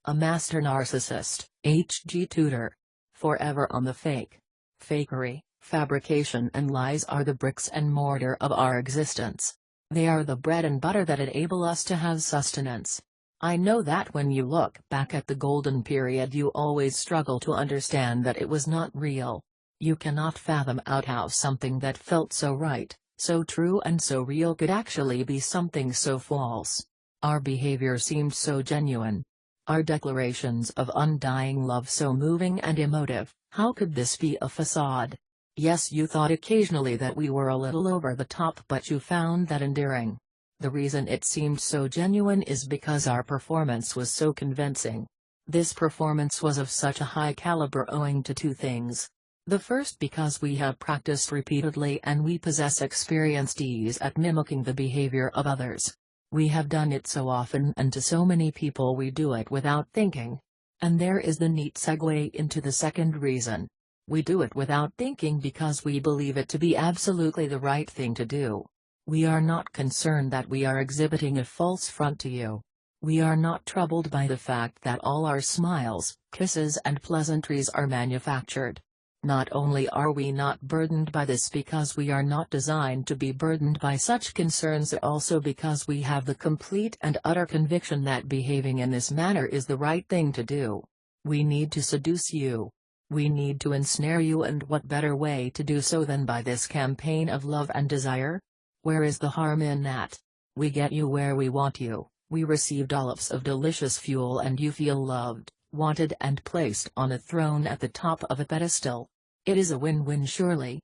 A master narcissist, H.G. Tudor. Forever on the fake. Fakery, fabrication and lies are the bricks and mortar of our existence. They are the bread and butter that enable us to have sustenance. I know that when you look back at the golden period you always struggle to understand that it was not real. You cannot fathom out how something that felt so right, so true and so real could actually be something so false. Our behavior seemed so genuine. Our declarations of undying love so moving and emotive. How could this be a facade? Yes, you thought occasionally that we were a little over the top, but you found that endearing. The reason it seemed so genuine is because our performance was so convincing. This performance was of such a high caliber owing to two things. The first, because we have practiced repeatedly and we possess experienced ease at mimicking the behavior of others. We have done it so often and to so many people we do it without thinking. And there is the neat segue into the second reason. We do it without thinking because we believe it to be absolutely the right thing to do. We are not concerned that we are exhibiting a false front to you. We are not troubled by the fact that all our smiles, kisses and pleasantries are manufactured. Not only are we not burdened by this because we are not designed to be burdened by such concerns, also because we have the complete and utter conviction that behaving in this manner is the right thing to do. We need to seduce you. We need to ensnare you, and what better way to do so than by this campaign of love and desire? Where is the harm in that? We get you where we want you, we receive dollops of delicious fuel and you feel loved, wanted and placed on a throne at the top of a pedestal. It is a win-win surely.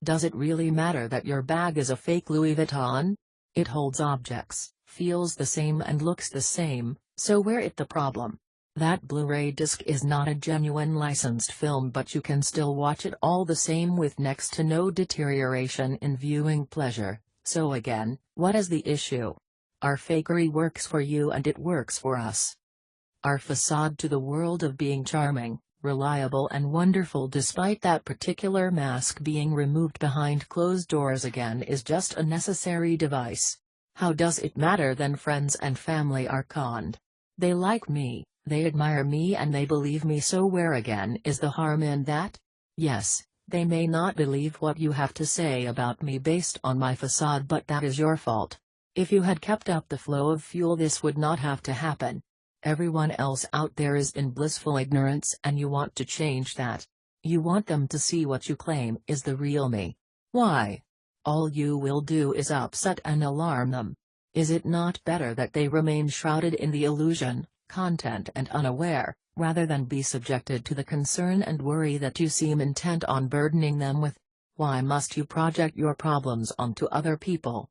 Does it really matter that your bag is a fake Louis Vuitton? It holds objects, feels the same and looks the same, so where is the problem? That Blu-ray disc is not a genuine licensed film, but you can still watch it all the same with next to no deterioration in viewing pleasure. So again, what is the issue? Our fakery works for you and it works for us. Our facade to the world of being charming, reliable and wonderful despite that particular mask being removed behind closed doors again is just a necessary device. How does it matter then? Friends and family are conned. They like me, they admire me and they believe me, so where again is the harm in that? Yes, they may not believe what you have to say about me based on my facade, but that is your fault. If you had kept up the flow of fuel, this would not have to happen. Everyone else out there is in blissful ignorance and you want to change that. You want them to see what you claim is the real me. Why? All you will do is upset and alarm them. Is it not better that they remain shrouded in the illusion, content and unaware, rather than be subjected to the concern and worry that you seem intent on burdening them with? Why must you project your problems onto other people?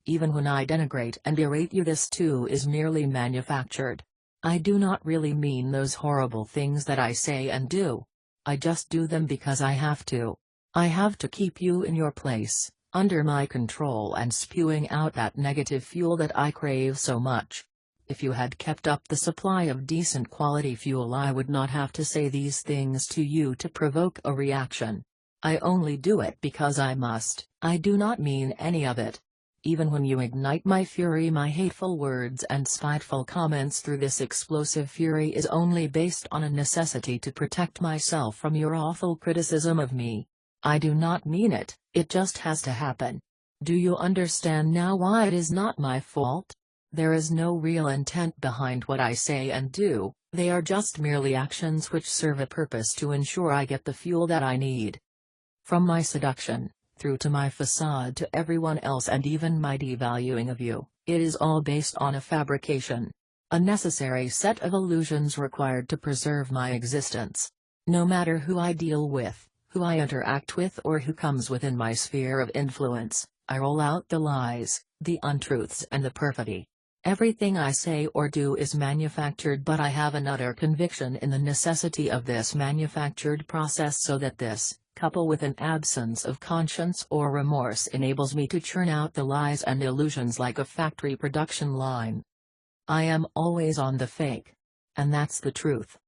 Even when I denigrate and berate you, this too is merely manufactured. I do not really mean those horrible things that I say and do. I just do them because I have to. I have to keep you in your place, under my control and spewing out that negative fuel that I crave so much. If you had kept up the supply of decent quality fuel, I would not have to say these things to you to provoke a reaction. I only do it because I must. I do not mean any of it. Even when you ignite my fury, my hateful words and spiteful comments through this explosive fury is only based on a necessity to protect myself from your awful criticism of me. I do not mean it, it just has to happen. Do you understand now why it is not my fault? There is no real intent behind what I say and do, they are just merely actions which serve a purpose to ensure I get the fuel that I need. From my seduction, through to my facade to everyone else and even my devaluing of you, it is all based on a fabrication. A necessary set of illusions required to preserve my existence. No matter who I deal with, who I interact with or who comes within my sphere of influence, I roll out the lies, the untruths and the perfidy. Everything I say or do is manufactured, but I have an utter conviction in the necessity of this manufactured process, so that this, coupled with an absence of conscience or remorse, enables me to churn out the lies and illusions like a factory production line. I am always on the fake. And that's the truth.